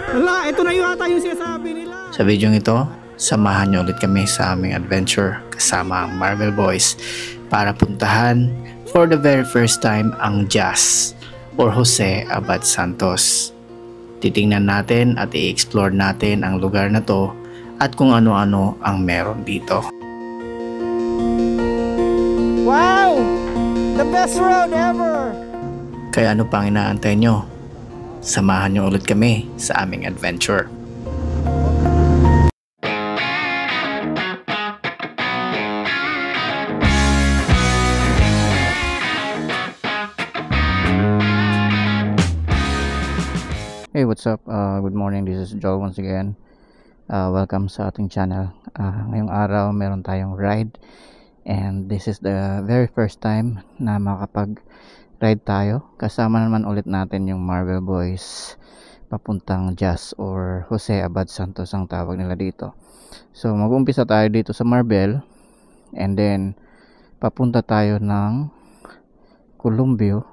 Hala, ito na yata yung sinasabi nila. Sa video ito, samahan nyo ulit kami sa aming adventure kasama ang Marvel Boys para puntahan for the very first time ang Jazz or Jose Abad Santos. Titingnan natin at i-explore natin ang lugar na to at kung ano-ano ang meron dito. Wow! The best road ever! Kaya ano pang inaantay nyo? Samahan nyo ulit kami sa aming adventure. Hey, what's up? Good morning. This is Joel once again. Welcome sa ating channel. Ngayong araw meron tayong ride and this is the very first time na makapag-ride tayo. Kasama naman ulit natin yung Marvel Boys papuntang Jazz or Jose Abad Santos ang tawag nila dito. So mag-umpisa tayo dito sa Marbel and then papunta tayo ng Columbio.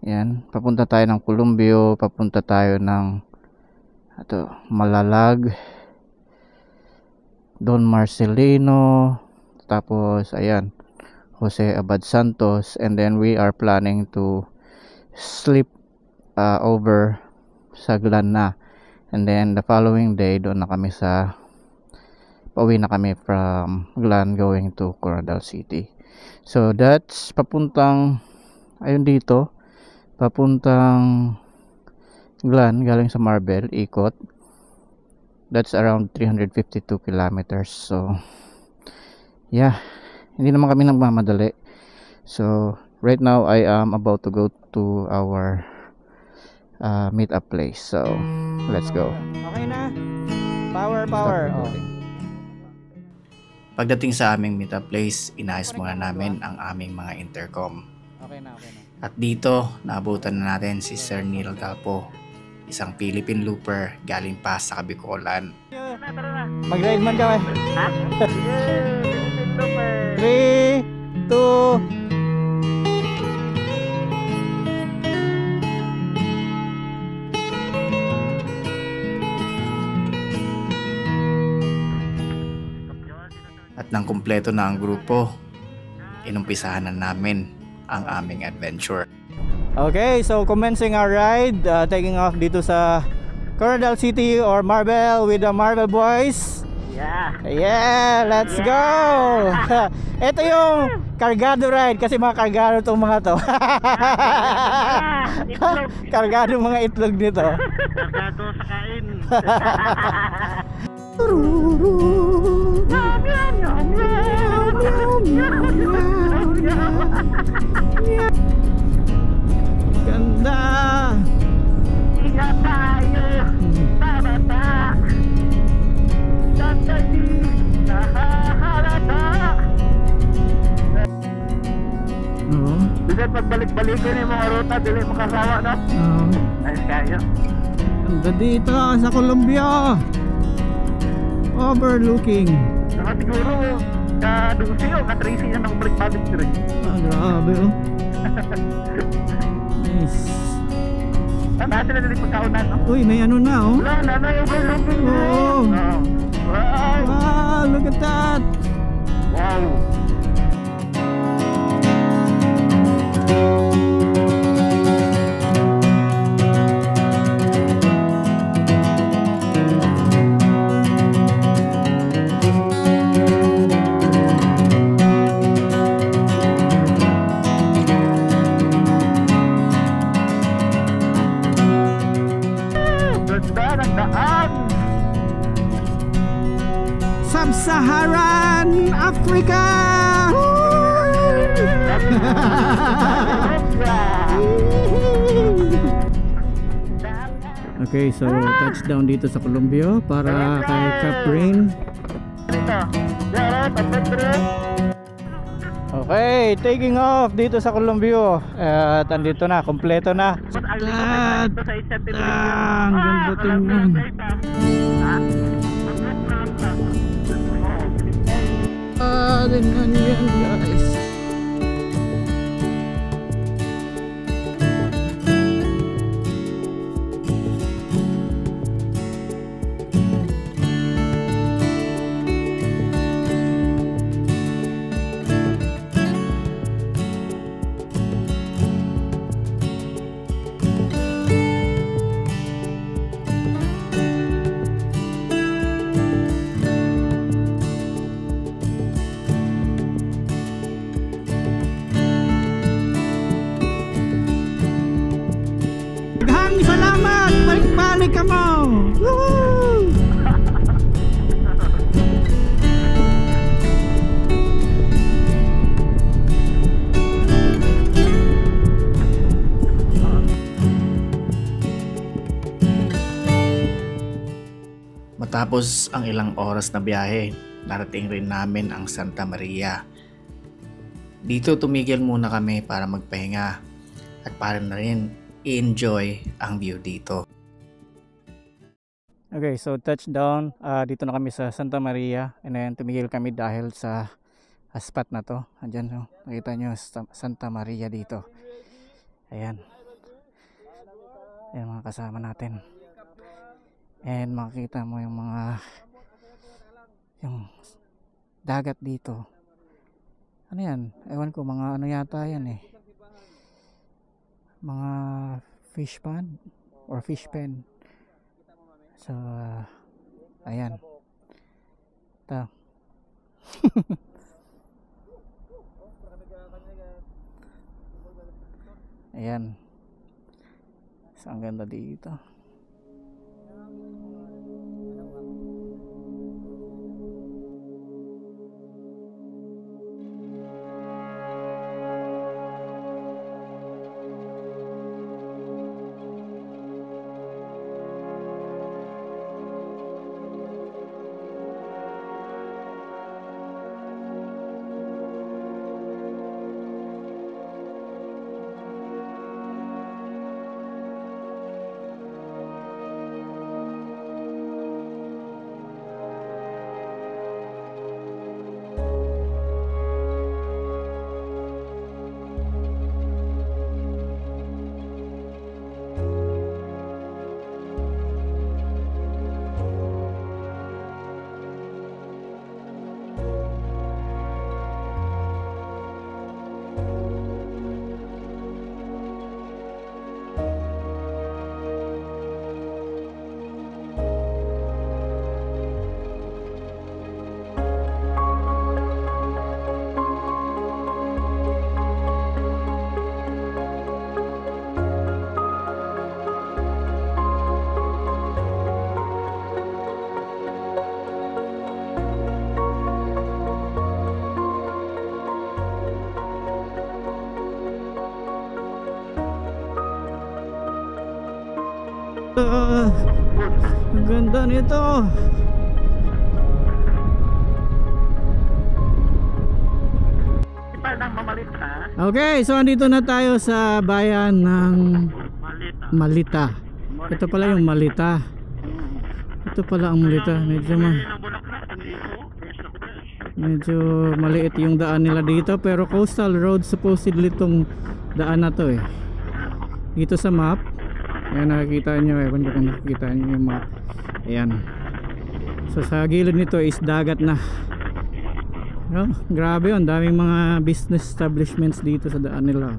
Yan, papunta tayo ng Columbio, papunta tayo ng Malalag, Don Marcelino, tapos ayan, Jose Abad Santos, and then we are planning to sleep over sa Glan na, and then the following day doon na kami pauwi na kami from Glan going to Coronadal City. So that's papuntang ayun dito, papuntang Glan galing sa Marbel, ikot. That's around 352 kilometers. So yeah, hindi naman kami nagmamadali. So right now I am about to go to our meet up place. So let's go. Okay na. Power. Oh. Pagdating sa aming meet up place, inayos muna namin ang aming mga intercom. Okay na. At dito, naabutan na natin si Sir Neil Galpo, isang Philippine looper galing pa sa Kabikulan. Mag-ride man ka, ha? 3, 2, At nang kumpleto na ang grupo, inumpisahan na namin ang aming adventure. Okay, so commencing our ride, taking off dito sa Coronadal City or Marbel with the Marvel Boys. Yeah, let's go. Ito yung kargado ride kasi mga kargado tong mga to. Kargado mga itlog nito. Kargado sa kain. Ganda. Ingat tayo, babata. Tatay, nahahalata. Bisa pagbalik-balikin yung mga ruta, dili makasawa na. Ayos kayo. Ganda dito sa Columbia. Overlooking. Saka siguro ka-12 o ka-13 na nakabalik-balik rin. Grabe oh. Nice. Tanda sila dali pagkaunan, no? Uy, may ano na oh. Wala na yung overlooking. Oo. Wow, look at that. Wow. Sub-Saharan Africa. Okay, so touchdown dito sa Columbia para kay Cap Rain. Okay, taking off dito sa Columbia. At andito na, kompleto na. Ang ganda tingnan. Tingnan nyo yan guys. Titanic ka mo! Woohoo! Matapos ang ilang oras na biyahe, narating rin namin ang Santa Maria. Dito tumigil muna kami para magpahinga at para na rin i-enjoy ang view dito. Okay, so touchdown. Dito na kami sa Santa Maria and then tumigil kami dahil sa spot na to. Andyan, no? Nakita nyo Santa Maria dito. Ayan. Ayan mga kasama natin. And makikita mo yung mga dagat dito. Ano yan? Ewan ko, mga ano yata yan eh. Mga fish pond or fish pen. So ayan. Ito. Ayan. So ang ganda dito. Ang ganda nito. Okay, so andito na tayo sa bayan ng Malita. Ito pala yung Malita. Ito pala ang Malita. Medyo maliit yung daan nila dito, pero coastal road supposedly itong daan na to eh. Dito sa map, ayan nakikita nyo, ewan ko kung nakikita nyo yung map. Ayan. So sa gilid nito is dagat na. Oh, grabe yun, daming mga business establishments dito sa daan nila.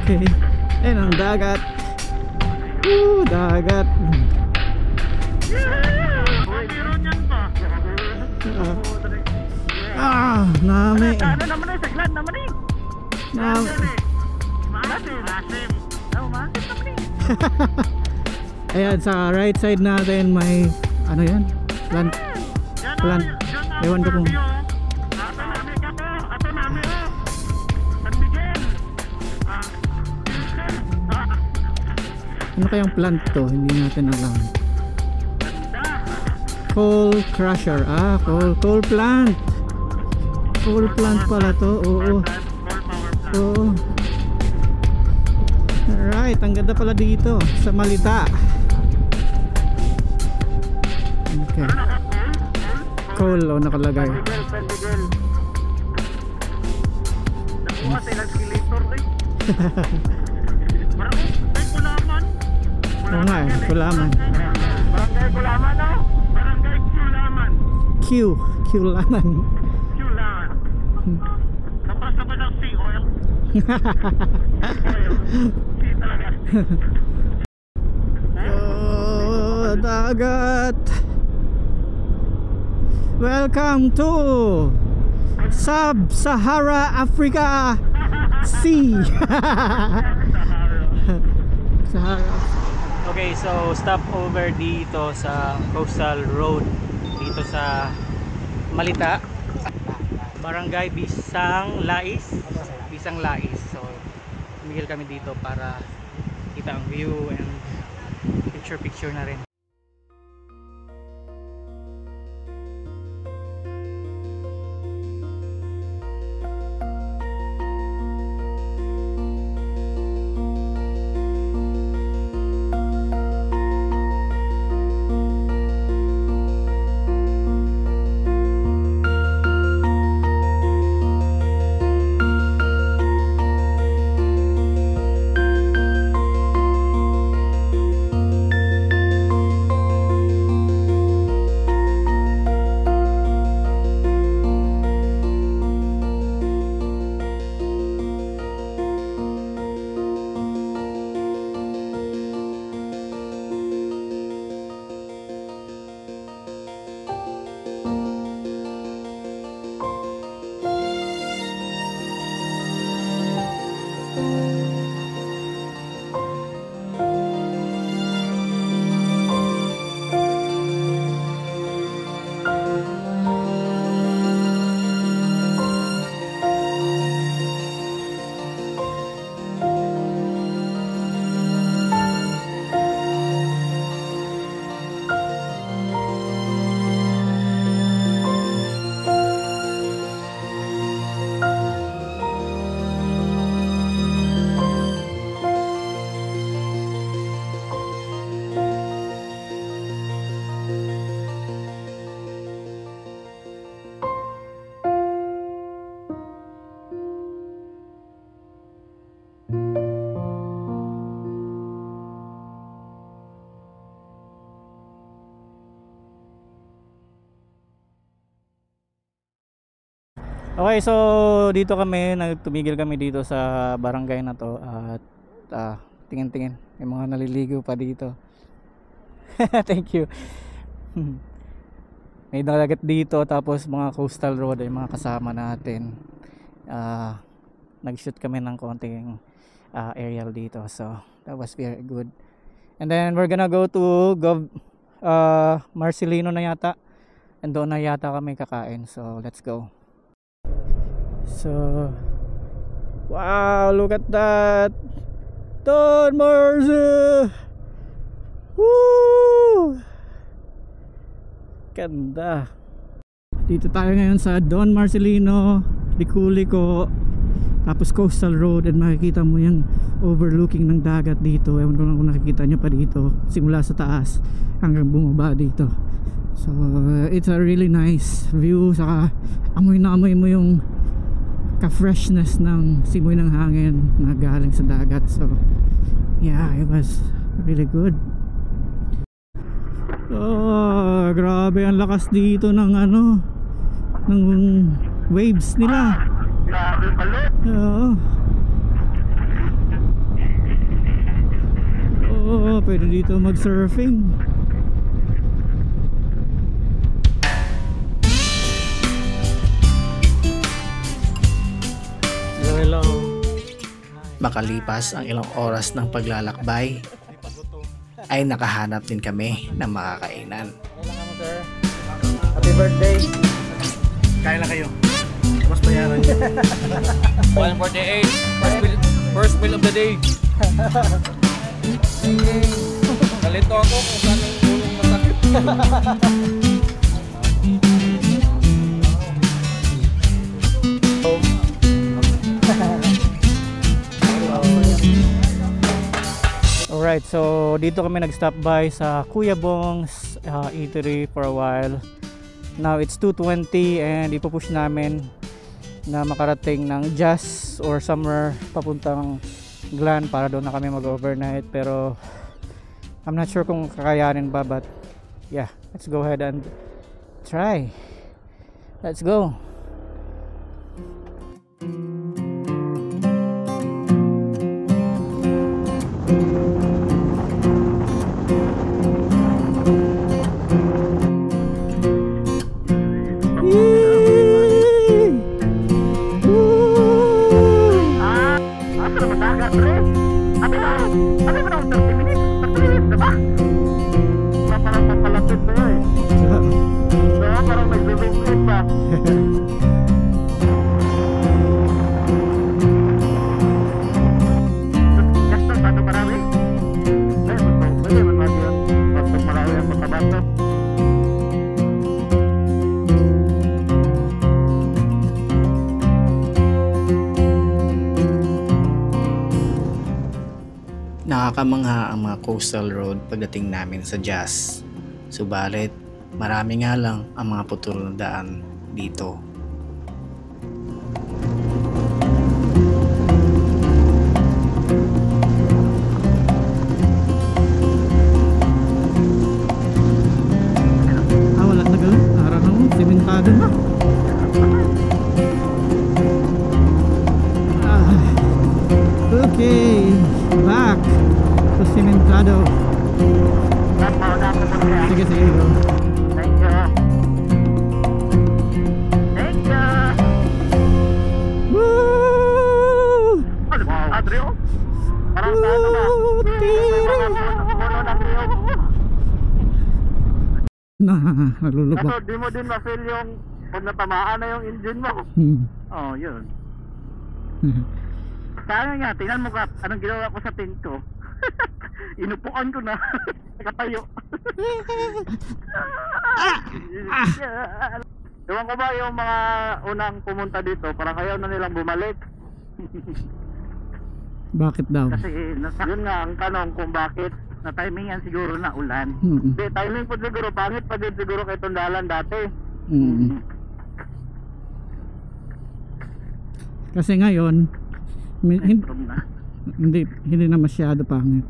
Okay, ayun ang dagat. Dagat. Nami. Ano naman eh, saglan naman eh. Ayan, sa right side natin may ano yan? Plant. Ewan ko kung ano kayang plant to? Hindi natin alam. Coal crusher. Coal plant. Coal plant pala to. Oo. Alright, ang ganda pala dito sa Malita. Okay. Coal o nakalagay. Pendigel. Nakuha tayo ng skeletor eh. Parang may Kulaman. Oo nga eh, Kulaman. Barangay Kulaman no? Barangay Kulaman. Kulaman. Kulaman. Tapos na ba ng sea oil? Oil. Sea talaga. Oh, dagat. Welcome to Sub-Sahara Africa Sea. Sahara. Okay, so stop over dito sa Coastal Road dito sa Malita, Barangay Bisang Lais. So tumigil kami dito para kita ang view and picture na rin. Okay, so dito kami, nagtumigil kami dito sa barangay na to at tingin-tingin, may mga naliligo pa dito. Thank you. May dagat dito, tapos mga coastal road ay mga kasama natin. Nag-shoot kami ng konting aerial dito, so that was very good. And then we're gonna go to Marcelino na yata, and doon na yata kami kakain, so let's go. So wow, look at that, Don Marce. Woo! Ganda. Dito tayo ngayon sa Don Marcelino, Liculico, tapos Coastal Road, and makikita mo yung overlooking ng dagat dito. Ewan ko lang kung nakikita nyo pa dito, simula sa taas hanggang bumaba dito. So it's a really nice view, saka amoy na amoy mo yung ka-freshness ng simoy ng hangin na galing sa dagat. So yeah, it was really good. Oh, grabe ang lakas dito ng ng waves nila. Grabe pala. Oo, pwede dito mag-surfing. Hello. Makalipas ang ilang oras ng paglalakbay, ay nakahanap din kami ng makakainan. Kailangan mo, sir. Happy birthday. Kain lang kayo. Mas bayaran nyo. 148. First meal of the day. Kalito ako kung saan ang ulong masakit. Alright, so dito kami nag-stop by sa Kuya Bong's eatery for a while. Now it's 2:20 and ipupush namin na makarating ng Jas or somewhere papuntang Glan para doon na kami mag-overnight. Pero I'm not sure kung kakayanin ba, but yeah, let's go ahead and try. Let's go. Nakakamangha ang mga coastal road pagdating namin sa Jas. Subalit, marami nga lang ang mga putol na daan dito. Wala na gano'n. Araw na mo, sementado na. Okay, back to sementado. Sige, sige, go. Thank you. Thank you. Woo! Wow. Adrio? Parang sa ano ba? Puno ng niyog. Nalulubak. Kaso di mo din ma-feel yung pag natamaan na yung engine mo. Oh, yun. Kaya nga, tingnan mo ka, anong ginawa ko sa tent ko. Inupuan ko na. Nakatayo. Ewan ko ba yung mga unang pumunta dito, parang ayaw na nilang bumalik. Bakit daw? Kasi yun nga ang tanong kung bakit na timing yan siguro na ulan. Hindi, timing po siguro, pangit pa din siguro kay Tundalan dati. Kasi ngayon hindi na masyado pangit.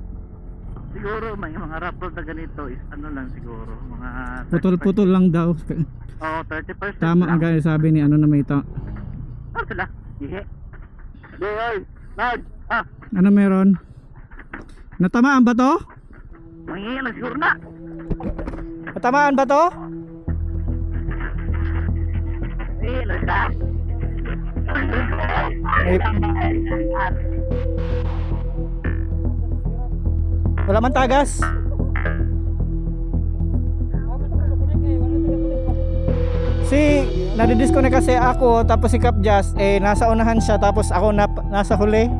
Siguro may mga rapport na ganito is ano lang siguro, mga Putol-putol lang daw. oh, 30%. Tama ang gaya sabi ni ano na may ito. Oh, sila. Ihe. Boy, Lord. Ano meron? Natamaan ba to? Mangingi lang siguro na. Natamaan ba to? Lang ka. Wala man tagas. Nadidisconnect kasi ako, tapos si Cap Jazz nasa unahan siya, tapos ako nasa huli.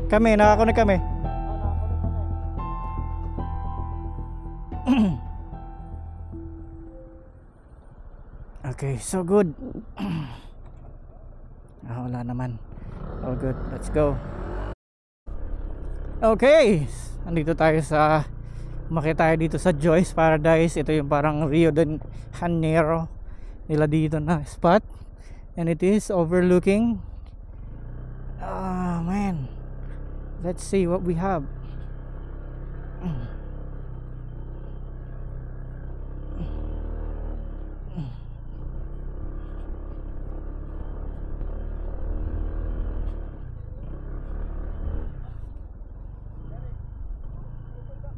Kami, nakakunik kami. Okay, so good. Wala naman. All good, let's go. Okay, andito tayo sa tayo dito sa Joyce Paradise. Ito yung parang Rio de Janeiro nila dito na spot, and it is overlooking. Oh man, let's see what we have.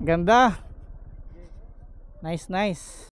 Ganda. Nice, nice.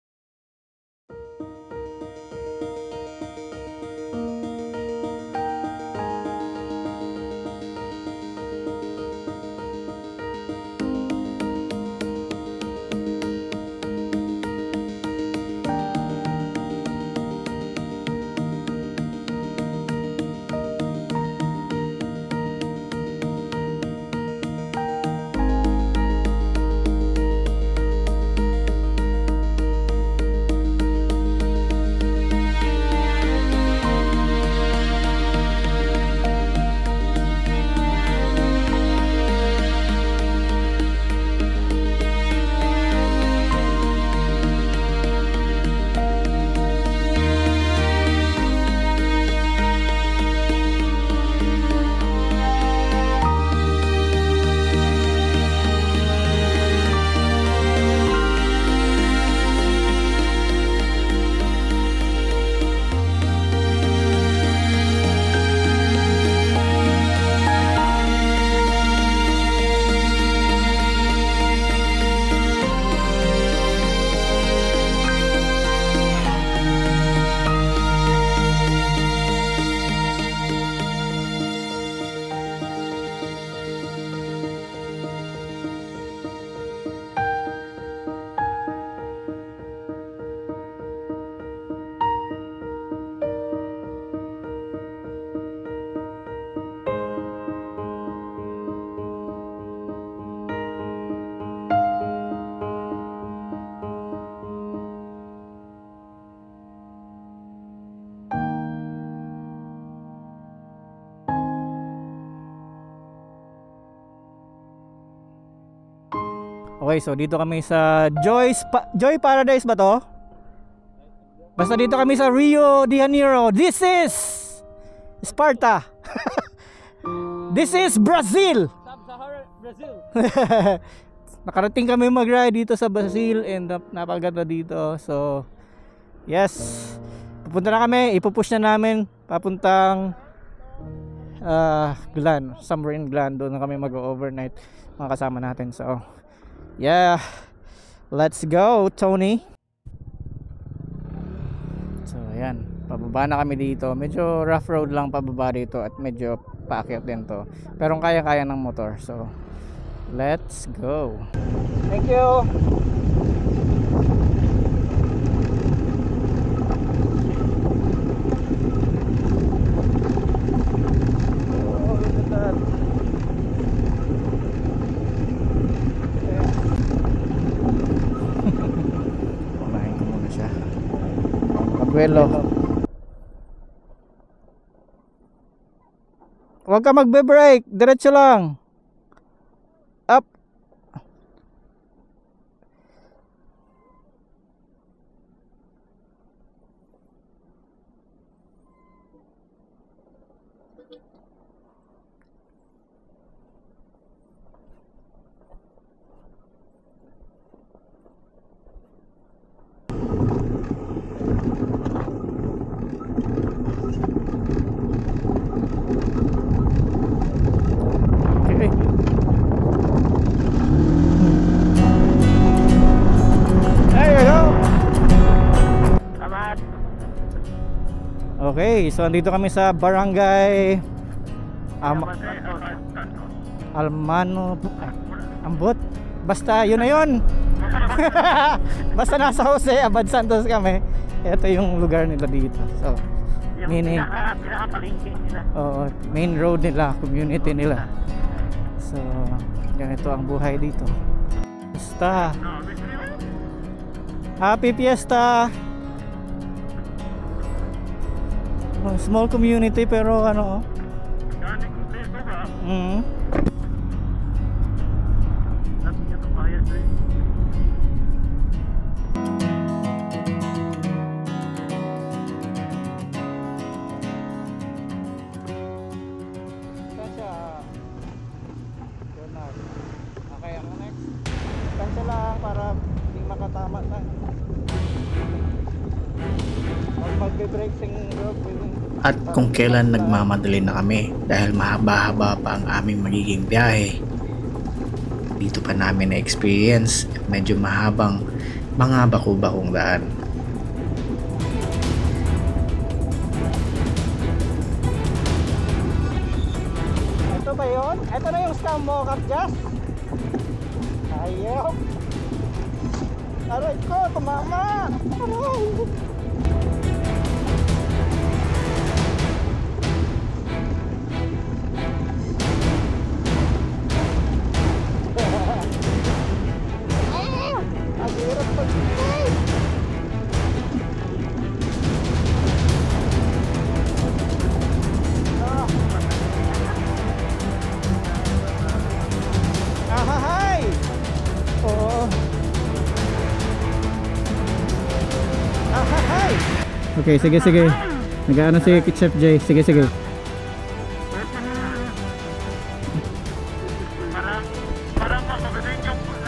Okay, so dito kami sa Joy Paradise ba to? Basta dito kami sa Rio de Janeiro. This is Sparta. This is Brazil. Sub-Saharan Brazil. Nakarating kami mag-ride dito sa Brazil and napakaganda dito. So yes, pupunta na kami. Ipupush na namin papuntang Glan, somewhere in Glan. Doon na kami mag-overnight mga kasama natin. So yeah, let's go Tony. So ayan, pababa na kami dito. Medyo rough road lang pababa dito at medyo paakyat din to, pero kaya-kaya ng motor. So let's go. Thank you. Oh, look at that. Kumain ko muna siya. Pagwelo. Huwag ka magbe-brake, diretso lang. Up. Okay, so andito kami sa Barangay Almano Ambot. Basta yun na yun. Basta nasa Jose Abad Santos kami. Ito yung lugar nila dito. So main road nila, community nila. So ganito ang buhay dito. Basta Happy Fiesta. Small community pero ano Okay, ano next? Cancel lang para hindi makatama tayo. At kung kailan nagmamadali na kami dahil mahaba-haba pa ang aming magiging biyahe, dito pa namin na-experience at medyo mahabang mga baku-bakong daan. Ito ba yun? Ito na yung scam mo, Kapjas? Ayaw! Aray ko, tumama! Aray! Okay, sige. Nag-aano si Chef Jay. Sige.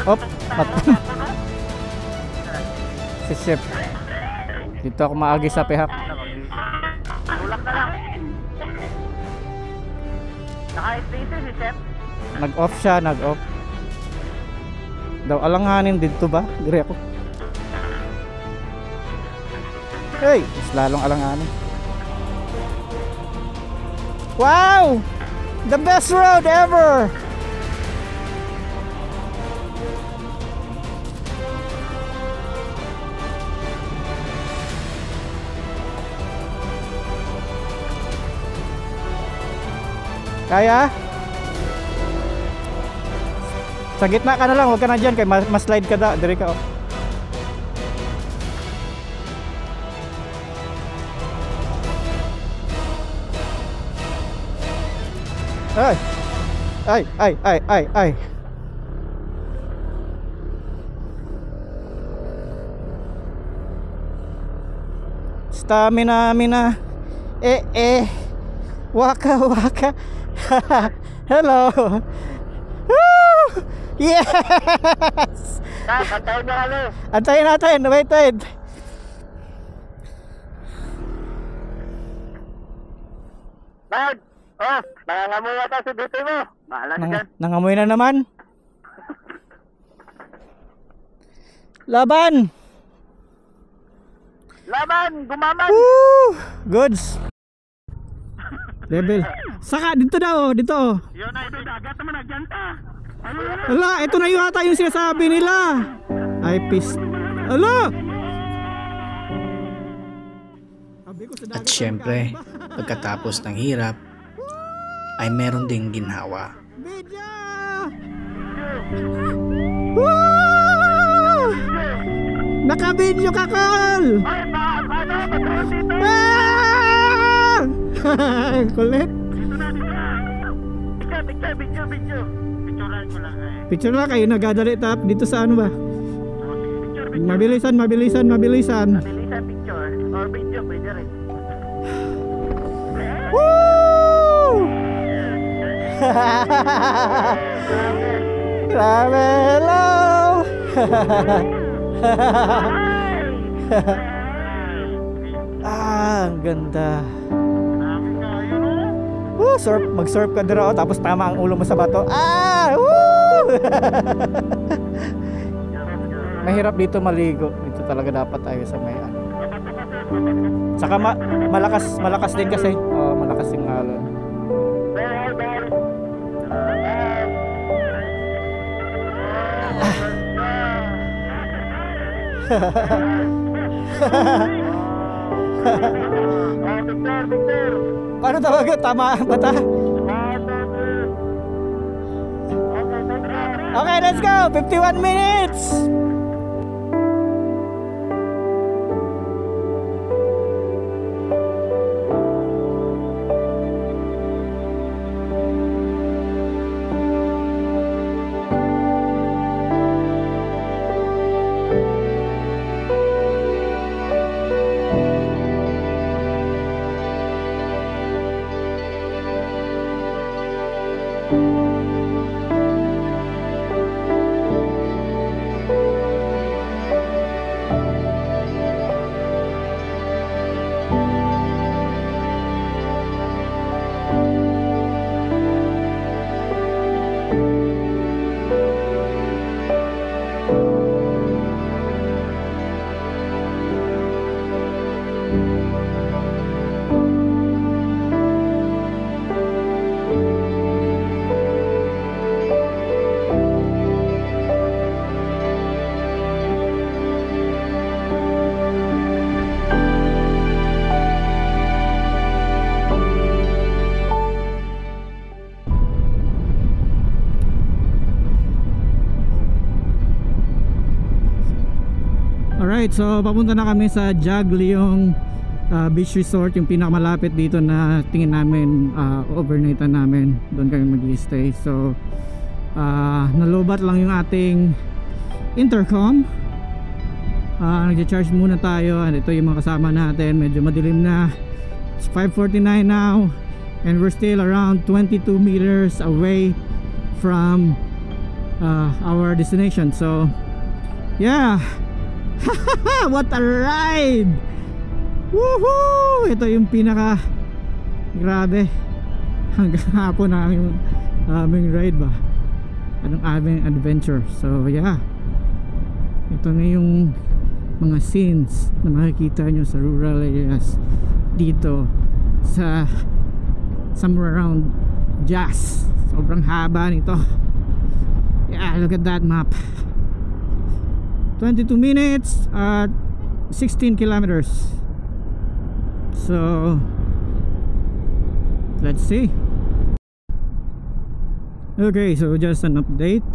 Op, si Chef. Dito ako maagi sa pihak. Tulak na lang. Naka-spacer si Chef. Nag-off siya, nag-off. Daw alanganin dito ba? Dire ako. Hey, mas lalong alanganin. Wow! The best road ever! Kaya? Sa gitna ka na lang, huwag ka na dyan kaya mas-slide ka da, dire ka oh. Ay. Stamina, mina. Waka, waka. Hello. Woo! Yes! Antayin na kami. Antayin natin, wait. Lord! Oh, nangangamoy ata si dito mo. Bahala ka dyan. Nangamoy na naman. Laban! Laban! Gumaman! Woo! Goods. Level. Saka dito daw, dito. Yun na ito, dagat naman nagyanta. Ala, ito na yata yung sinasabi nila. Ay, pis. Ala! At syempre, pagkatapos ng hirap, ay meron ding ginhawa. Medya! Woo! Naka-video ka, Col! Ay, paano? Pagkakas dito! Ah! Kulit. Dito na. Video. Picturean ko lang eh. Picture lang kayo, nagadali tap dito sa ano ba? Picture. Mabilisan. Mabilisan picture. Or video, pwede rin. Woo! Grabe, hello! Ang ganda. Woo, mag-surf ka dito tapos tama ang ulo mo sa bato. Woo! Mahirap dito maligo. Dito talaga dapat tayo sa may ano. Saka malakas din kasi. Malakas yung alon. Victor. Paano tawag? Tama ba ta? Okay, let's go! 51 minutes! Alright, so papunta na kami sa Jagliong Beach Resort, yung pinakamalapit dito na tingin namin overnightan namin. Doon kami mag-stay. So nalobat lang yung ating intercom. Nag-charge muna tayo. And ito yung mga kasama natin. Medyo madilim na. It's 5:49 now and we're still around 22 meters away from our destination. So yeah. What a ride! Woohoo! Ito yung pinaka grabe hanggang hapon na yung aming ride ba, anong aming adventure. So yeah, ito na yung mga scenes na makikita nyo sa rural areas dito sa somewhere around Jas. Sobrang haba nito. Yeah, look at that map. 22 minutes at 16 kilometers. So let's see. Okay, so just an update.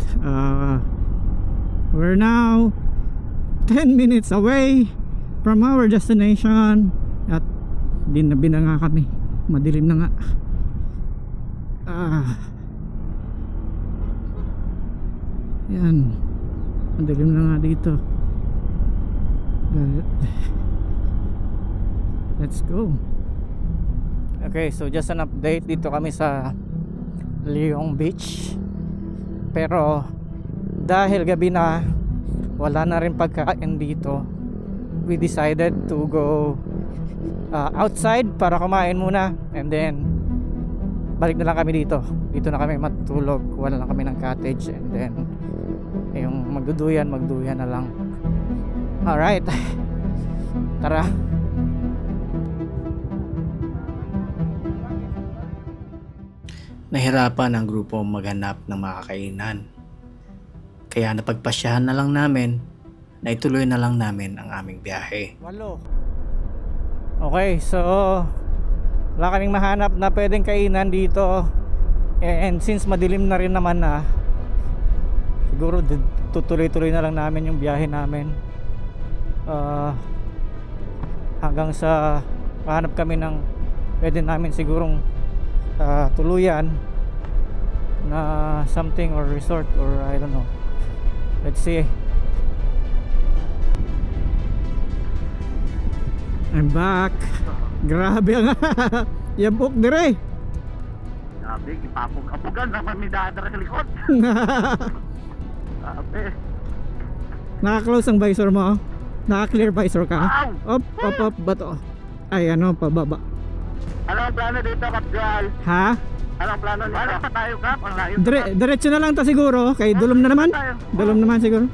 We're now 10 minutes away from our destination at dinabi na nga kami, madilim na nga. Yan, madilim na nga dito. Let's go. Okay, so just an update. Dito kami sa Leong Beach. Pero dahil gabi na, wala na rin pagkain dito. We decided to go outside para kumain muna, and then balik na lang kami dito. Dito na kami matulog. Wala lang kami ng cottage, and then yung magduduyan na lang. Alright, tara. Nahirapan ang grupo maghanap ng makakainan. Kaya napagpasyahan na lang namin na ituloy na lang namin ang aming biyahe. Okay, so wala kaming mahanap na pwedeng kainan dito. And since madilim na rin naman na, siguro tutuloy-tuloy na lang namin yung biyahe namin. Hanggang sa mahanap kami ng pwede namin sigurong tuluyan na something or resort or I don't know. Let's see. I'm back. Grabe ang yabok dire. Grabe, ipapog-apogan naman may dadara sa likod. Grabe. Naka-close ang visor mo? Naka-clear visor ka? Wow! Up, bato. Ay, ano, pababa. Ano ang plano dito, Kapjal? Ha? Ano ang plano dito? Wala pa tayo, Kap. Ang layo. Diretso na lang ta siguro. Kay dulom na naman. Dulom naman siguro.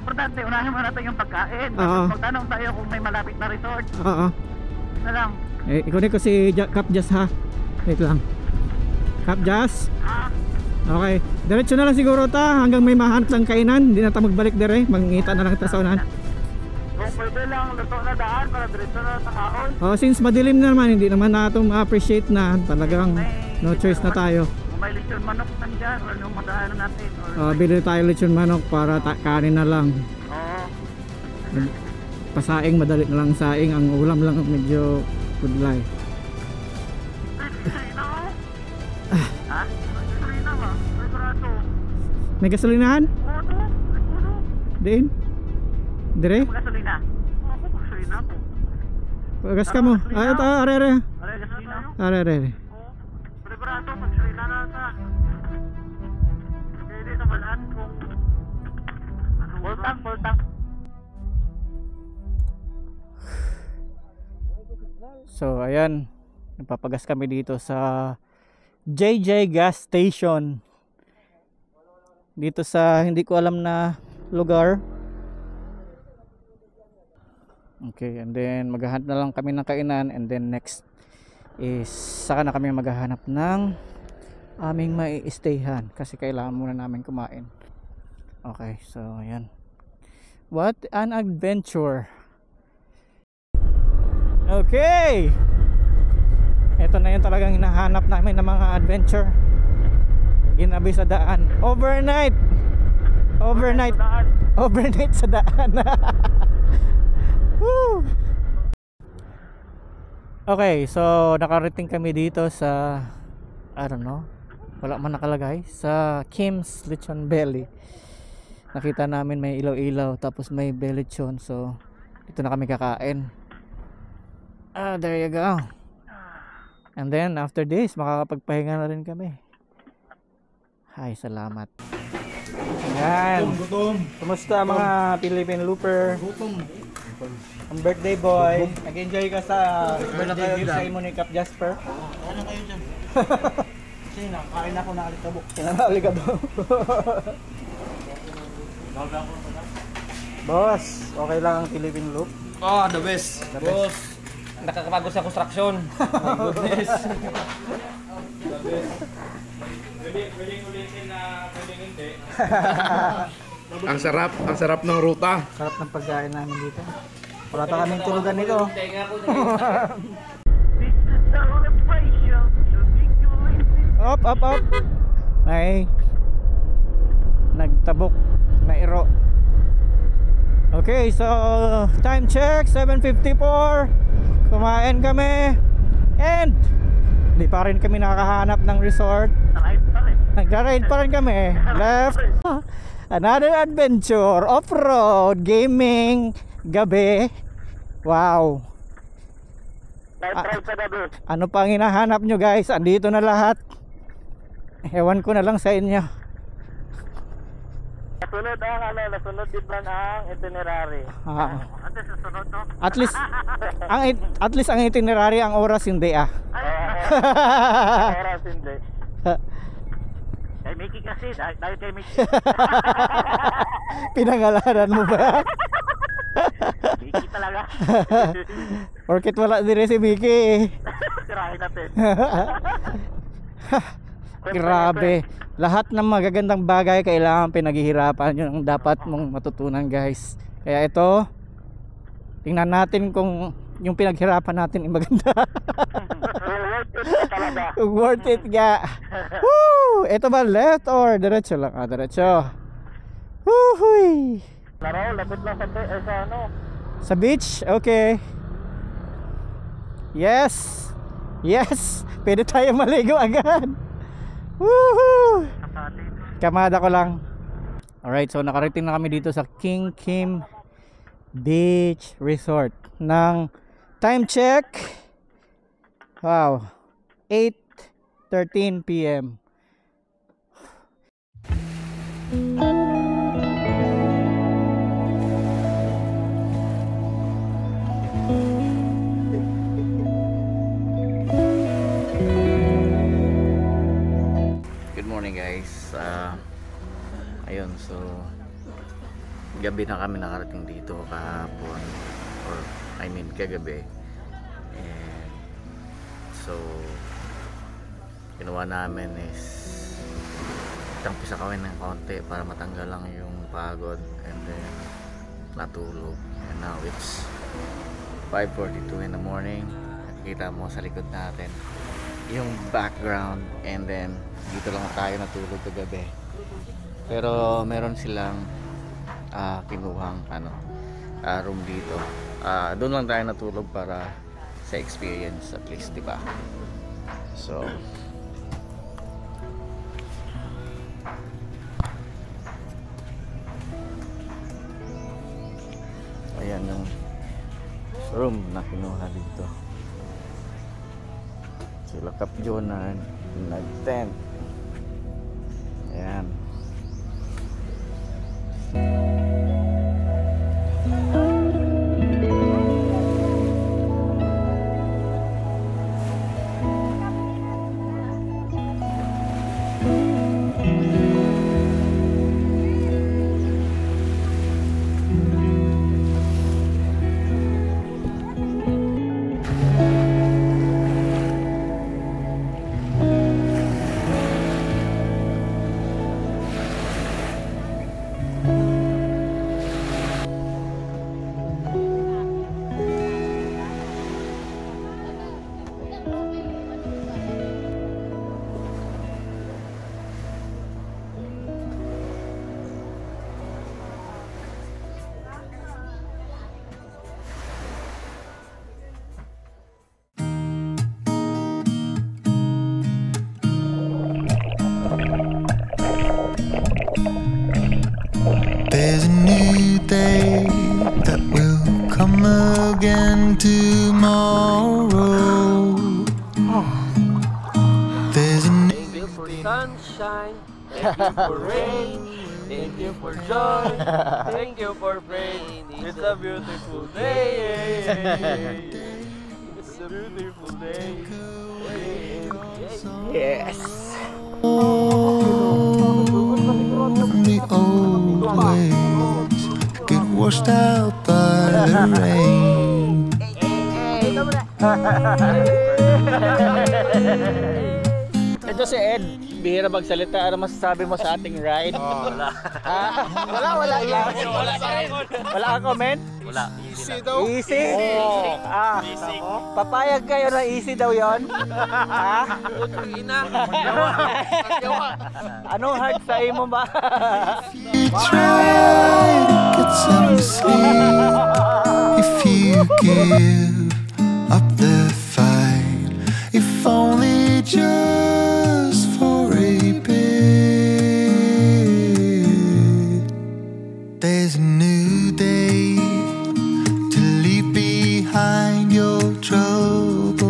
Importante, unahin mo natin yung pagkain. Oo. Magtanong tayo kung may malapit na resort. Oo. Na lang. Ikunin ko si Kapjas ha. Wait lang. Kapjas. Okay. Diretso na lang siguro ta hanggang may mahanap lang kainan. Hindi na ta magbalik dire. Mangita na lang ta sa unahan. Kung pwede lang, luto na daan para diretso na sa kaon. Oh, since madilim na naman, hindi naman natin ma-appreciate na. Talagang no choice na tayo. Kung may lechon manok nandyan, ano yung madaanan natin? Bili tayo lechon manok para kanin na lang. Oo. Pasaing, madali na lang saing. Ang ulam lang medyo kudlay. Gasolina mo? Ha? Gasolina ba? Sigurado. May gasolinahan? Oo, to. Siguro. Din? Dire? Gasolina. Oo, gasolina po. Pagas ka mo. Ay, ito, are. Are, gasolina. Are. Oo. Sigurado, gasolina na sa... Pwede sa balaan kung... Full tank. So ayan, napapagas kami dito sa JJ Gas Station. Dito sa hindi ko alam na lugar. Okay, and then maghahanap na lang kami ng kainan, and then next is saka na kami maghahanap ng aming mai-stayhan kasi kailangan muna namin kumain. Okay, so ayan. What an adventure. Okay. Ito na yung talagang hinahanap namin ng mga adventure. Ginabi sa daan. Overnight sa daan. Woo! Okay, so nakarating kami dito sa I don't know, wala man nakalagay, sa Kim's Lechon Belly. Nakita namin may ilaw-ilaw tapos may belechon, so dito na kami kakain. There you go. And then after this, makakapagpahinga na rin kami. Ay, salamat. Yan. Gutom. Kumusta mga Philippine Looper? Gutom. Ang birthday boy. Nag-enjoy ka sa birthday gift sa imo ni Cap Jasper? Ano kayo dyan? Kasi nakain ako na alikabok. Alikabok. Boss, okay lang ang Philippine Loop? Oh, the best. Boss. Nakakapagod sa construction. My goodness. The best. Pwedeng ulitin na pwedeng hindi. Ang sarap ng ruta. Sarap ng pagkain namin dito. Wala pa kaming tulugan nito. Up. May nagtabok na iro. Okay, so time check 7:54. Kumain kami and di pa rin kami nakahanap ng resort. Nagra-ride pa rin kami. Left another adventure, off-road, gaming, gabi. Wow. Night ride sa gabi. Ano pa ang hinahanap nyo guys? Andito na lahat. Ewan ko na lang sa inyo. Nasunod din ba ang itinerary? Ate, susunod no? At least ang itinerary, ang oras hindi Oras hindi. Kay Mickey kasi, dahil kay Mickey. Pinangalanan mo ba? Mickey talaga. Orkit wala din si Mickey. Sirahin natin. Grabe. Lahat ng magagandang bagay kailangan pinaghihirapan. Yun ang dapat mong matutunan guys. Kaya ito, tingnan natin kung yung pinaghirapan natin ay maganda. Worth it nga. Woo! Ito ba left or diretso lang? Diretso. Woohoo! Laro, lapit lang sa ano? Sa beach? Okay. Yes. Yes. Pwede tayo maligo agad. Woohoo! Kamada ko lang. Alright, so nakarating na kami dito sa King Kim Beach Resort. Ng time check, wow, 8:13 PM. Good morning guys. Ayun, so gabi na kami nakarating dito kahapon, or I mean kagabi. And so ginawa namin is tampisa kami ng konti para matanggal lang yung pagod, and then natulog. And now it's 5:42 in the morning. Nakikita mo sa likod natin yung background, and then dito lang tayo natulog kagabi. Pero meron silang kinuhang room dito. Doon lang tayo natulog para sa experience at least, di ba? So ayan yung room na kinuha dito. Sila Kap Jonan nag-tent. Ayan. There's a new day that will come again tomorrow. There's a new Thank you for sunshine, thank you for rain, thank you for joy, thank you for pain. It's a beautiful day. It's a beautiful day. Yes. the old ways get washed out by the rain. Ito si Ed, bihira magsalita. Ano masasabi mo sa ating ride? Wala. Wala kang comment? Wala. Easy daw. Easy? Easy. Papayag kayo na easy daw yon? Putang ina. Anong hard sa imo ba? You try to get some sleep if you give up the fight, if only just for a bit. There's a new day to leave behind your troubles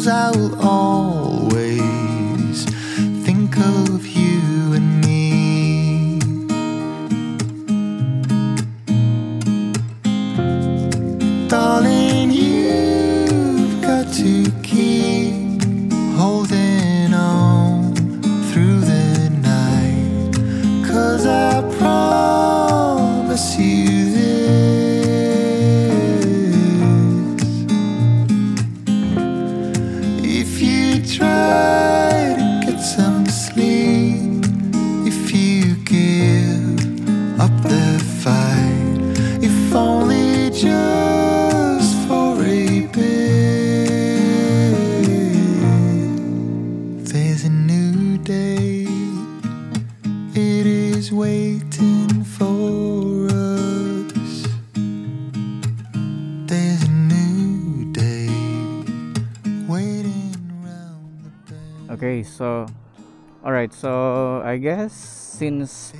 'cause I will always think of you and me. Darling, you've got to keep holding on through the night, 'cause I promise you this: if you try to get some sleep, if you give up the fight, if only just for a bit, there's a new day, it is waiting for us. There's a new day waiting around the bend. Okay, so alright, so I guess since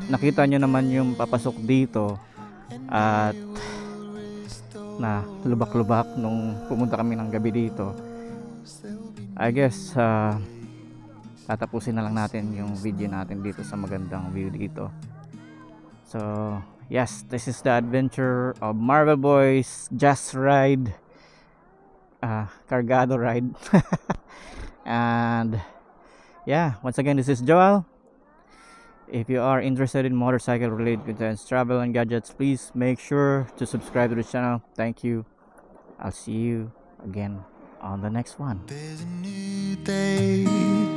nakita nyo naman yung papasok dito at na lubak-lubak nung pumunta kami ng gabi dito, I guess tatapusin na lang natin yung video natin dito sa magandang view dito. So yes, this is the adventure of Marvel Boys Just Ride, Cargado Ride. And yeah, once again, this is Joel. If you are interested in motorcycle related contents, travel and gadgets, please make sure to subscribe to the channel. Thank you. I'll see you again on the next one. There's a new day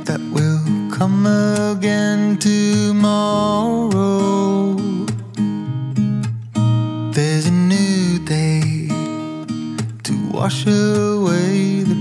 that will come again tomorrow. There's a new day to wash away the